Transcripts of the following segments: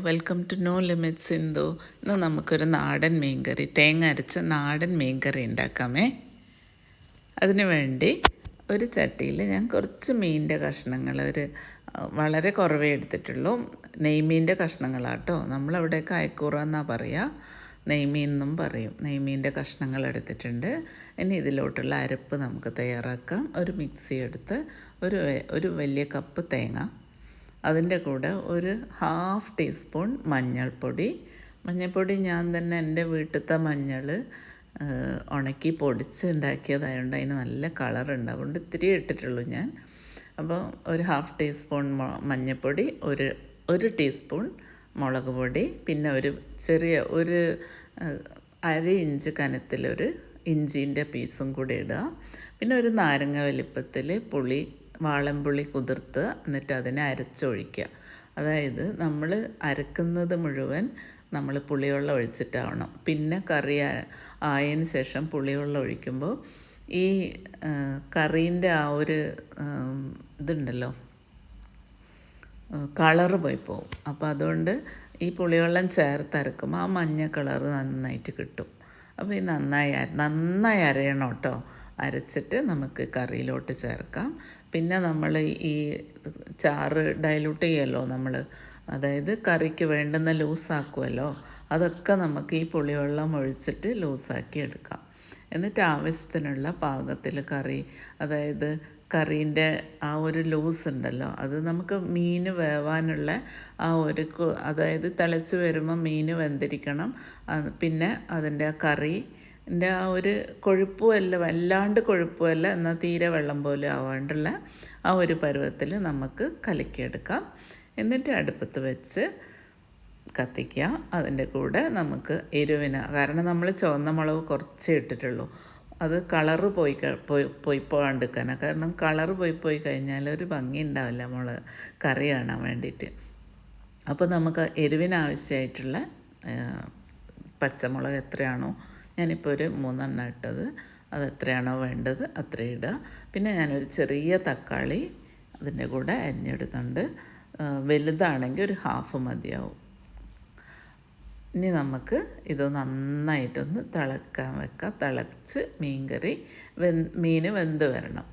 Welcome to no limits Sindhu. ഇന്ന് നമുക്കൊരു നാടൻ മീൻകറി, തേങ്ങ അരച്ച നാടൻ മീൻകറി ഉണ്ടാക്കാമേ. അതിനു വേണ്ടി ഒരു ചട്ടിയിൽ ഞാൻ കുറച്ച് മീനിൻ്റെ കഷ്ണങ്ങൾ വളരെ കുറവേ എടുത്തിട്ടുള്ളൂ. നെയ്മീൻ്റെ കഷ്ണങ്ങളാട്ടോ. നമ്മളവിടെയൊക്കെ അയക്കൂറ എന്നാണ് പറയുക, നെയ്മീൻ എന്നും പറയും. നെയ്മീൻ്റെ കഷ്ണങ്ങൾ എടുത്തിട്ടുണ്ട്. ഇനി ഇതിലോട്ടുള്ള അരപ്പ് നമുക്ക് തയ്യാറാക്കാം. ഒരു മിക്സി എടുത്ത് ഒരു വലിയ കപ്പ് തേങ്ങ, അതിൻ്റെ കൂടെ ഒരു 1/2 ടീസ്പൂൺ മഞ്ഞൾപ്പൊടി ഞാൻ തന്നെ എൻ്റെ വീട്ടിലത്തെ മഞ്ഞൾ ഉണക്കി പൊടിച്ച് ഉണ്ടാക്കിയതായതുകൊണ്ട് അതിന് നല്ല കളറുണ്ട്, അതുകൊണ്ട് ഇത്തിരി ഇട്ടിട്ടുള്ളൂ ഞാൻ. അപ്പോൾ ഒരു 1/2 ടീസ്പൂൺ മഞ്ഞൾപ്പൊടി, ഒരു ടീസ്പൂൺ മുളക് പൊടി, പിന്നെ ഒരു 1/2 ഇഞ്ച് കനത്തിലൊരു ഇഞ്ചീൻ്റെ പീസും കൂടി ഇടുക. പിന്നെ ഒരു നാരങ്ങ വലിപ്പത്തിൽ വാളൻപുളി കുതിർത്ത് എന്നിട്ട് അതിനെ അരച്ചൊഴിക്കുക. അതായത് നമ്മൾ അരക്കുന്നത് മുഴുവൻ നമ്മൾ പുളിവെള്ളം ഒഴിച്ചിട്ടാവണം. പിന്നെ കറി ആയതിന് ശേഷം പുളിവെള്ളം ഒഴിക്കുമ്പോൾ ഈ കറീൻ്റെ ആ ഒരു ഇതുണ്ടല്ലോ, കളറ് പോയി പോകും. അപ്പോൾ അതുകൊണ്ട് ഈ പുളിവെള്ളം ചേർത്തരക്കുമ്പോൾ ആ മഞ്ഞ കളറ് നന്നായിട്ട് കിട്ടും. അപ്പോൾ ഈ നന്നായി അരയണം കേട്ടോ. അരച്ചിട്ട് നമുക്ക് കറിയിലോട്ട് ചേർക്കാം. പിന്നെ നമ്മൾ ഈ ചാറ് ഡൈലൂട്ട് ചെയ്യുമല്ലോ നമ്മൾ, അതായത് കറിക്ക് വേണ്ടുന്ന ലൂസാക്കുമല്ലോ, അതൊക്കെ നമുക്ക് ഈ പുളിവെള്ളം ഒഴിച്ചിട്ട് ലൂസാക്കി എടുക്കാം. എന്നിട്ട് ആവശ്യത്തിനുള്ള പാകത്തിൽ കറി, അതായത് കറീൻ്റെ ആ ഒരു ലൂസ് ഉണ്ടല്ലോ, അത് നമുക്ക് മീൻ വേവാനുള്ള ആ അതായത് തിളച്ച് വരുമ്പോൾ മീൻ വെന്തിരിക്കണം. പിന്നെ അതിൻ്റെ ആ കറിൻ്റെ ആ ഒരു കൊഴുപ്പുമല്ല, വല്ലാണ്ട് കൊഴുപ്പുമല്ല, എന്നാൽ തീരെ വെള്ളം പോലെ ആവാണ്ടുള്ള ആ ഒരു പരുവത്തിൽ നമുക്ക് കലക്കിയെടുക്കാം. എന്നിട്ട് അടുപ്പത്ത് വെച്ച് കത്തിക്കുക. അതിൻ്റെ കൂടെ നമുക്ക് കാരണം നമ്മൾ ചുവന്ന മുളക് കുറച്ചേ ഇട്ടിട്ടുള്ളൂ, അത് കളറ് പോയി പോകാണ്ടിരിക്കാനാണ്. കാരണം കളറ് പോയി കഴിഞ്ഞാൽ ഒരു ഭംഗി ഉണ്ടാവില്ല കറി കാണാൻ വേണ്ടിയിട്ട്. അപ്പോൾ നമുക്ക് എരിവിനാവശ്യമായിട്ടുള്ള പച്ചമുളക് എത്രയാണോ, ഞാനിപ്പോൾ ഒരു 3 എണ്ണം ഇട്ടത്, അത് എത്രയാണോ വേണ്ടത് അത്ര ഇടുക. പിന്നെ ഞാനൊരു ചെറിയ തക്കാളി അതിൻ്റെ കൂടെ അരിഞ്ഞെടുത്തുണ്ട്. വലുതാണെങ്കിൽ ഒരു 1/2 മതിയാവും. ഇനി നമുക്ക് ഇത് നന്നായിട്ടൊന്ന് തിളക്കാൻ വെക്കാം. തിളച്ച് മീൻ വെന്ത് വരണം.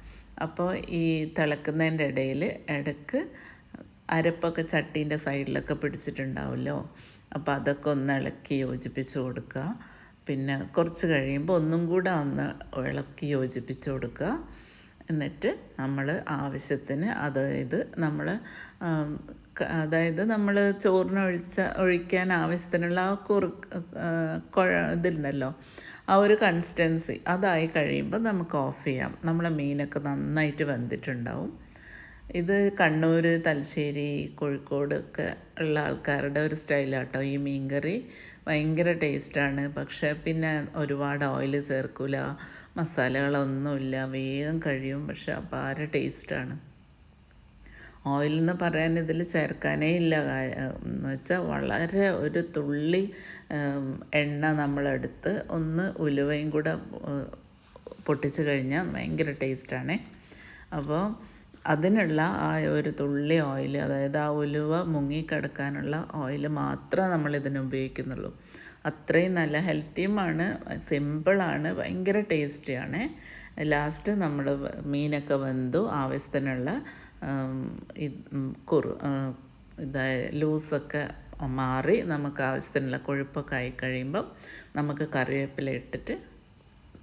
അപ്പോൾ ഈ തിളക്കുന്നതിൻ്റെ ഇടയിൽ ഇടയ്ക്ക് അരപ്പൊക്കെ ചട്ടീൻ്റെ സൈഡിലൊക്കെ പിടിച്ചിട്ടുണ്ടാവുമല്ലോ, അപ്പോൾ അതൊക്കെ ഒന്ന് ഇളക്കി യോജിപ്പിച്ച് കൊടുക്കുക. പിന്നെ കുറച്ച് കഴിയുമ്പോൾ ഒന്നും കൂടെ ഒന്ന് ഇളക്കി യോജിപ്പിച്ച് കൊടുക്കുക. എന്നിട്ട് നമ്മൾ ആവശ്യത്തിന് അതായത് നമ്മൾ ചോറിന് ഒഴിക്കാൻ ആവശ്യത്തിനുള്ള ആ ഇതിലുണ്ടല്ലോ, ആ ഒരു കൺസിസ്റ്റൻസി അതായി കഴിയുമ്പോൾ നമുക്ക് ഓഫ് ചെയ്യാം. നമ്മളെ മീനൊക്കെ നന്നായിട്ട് വെന്തിട്ടുണ്ടാവും. ഇത് കണ്ണൂർ, തലശ്ശേരി, കോഴിക്കോട് ഒക്കെ ഉള്ള ആൾക്കാരുടെ ഒരു സ്റ്റൈലാട്ടോ ഈ മീൻകറി. ഭയങ്കര ടേസ്റ്റാണ്. പക്ഷേ പിന്നെ ഒരുപാട് ഓയിൽ ചേർക്കില്ല, മസാലകളൊന്നുമില്ല, വേഗം കഴിയും. പക്ഷെ അപാര ടേസ്റ്റാണ്. ഓയിലെന്ന് പറയാൻ ഇതിൽ ചേർക്കാനേ ഇല്ല. എന്ന് വെച്ചാൽ വളരെ ഒരു തുള്ളി എണ്ണ നമ്മളെടുത്ത് ഒന്ന് ഉലുവയും കൂടെ പൊട്ടിച്ച് കഴിഞ്ഞാൽ ഭയങ്കര ടേസ്റ്റാണേ. അപ്പോൾ അതിനുള്ള ആ ഒരു തുള്ളി ഓയിൽ, അതായത് ആ ഉലുവ മുങ്ങിക്കിടക്കാനുള്ള ഓയിൽ മാത്രമേ നമ്മളിതിന് ഉപയോഗിക്കുന്നുള്ളൂ. അത്രയും നല്ല ഹെൽത്തിയുമാണ്, സിമ്പിളാണ്, ഭയങ്കര ടേസ്റ്റിയാണ്. ലാസ്റ്റ് നമ്മൾ മീനൊക്കെ വെന്തു ആവശ്യത്തിനുള്ള ലൂസൊക്കെ മാറി നമുക്ക് ആവശ്യത്തിനുള്ള കൊഴുപ്പൊക്കെ ആയി കഴിയുമ്പം നമുക്ക് കറിവേപ്പില ഇട്ടിട്ട്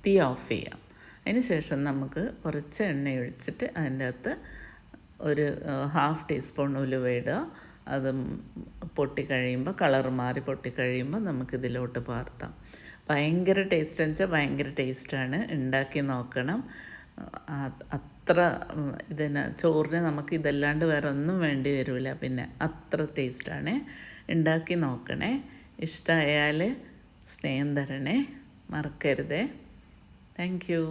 തീ ഓഫ് ചെയ്യാം. അതിന് ശേഷം നമുക്ക് കുറച്ച് എണ്ണ ഒഴിച്ചിട്ട് അതിൻ്റെ അകത്ത് ഒരു 1/2 ടീസ്പൂൺ ഉലുവ ഇടുക. അത് പൊട്ടിക്കഴിയുമ്പോൾ കളറ് മാറി പൊട്ടിക്കഴിയുമ്പോൾ നമുക്കിതിലോട്ട് പാർത്താം. ഭയങ്കര ടേസ്റ്റ് എന്ന് വെച്ചാൽ ഭയങ്കര ടേസ്റ്റാണ്. ഉണ്ടാക്കി നോക്കണം. അത്ര ചോറിന് നമുക്ക് ഇതല്ലാണ്ട് വേറെ ഒന്നും വേണ്ടി വരില്ല. പിന്നെ അത്ര ടേസ്റ്റാണ്. ഉണ്ടാക്കി നോക്കണേ. ഇഷ്ടമായാൽ സ്നേഹം തരണേ, മറക്കരുതേ. Thank you.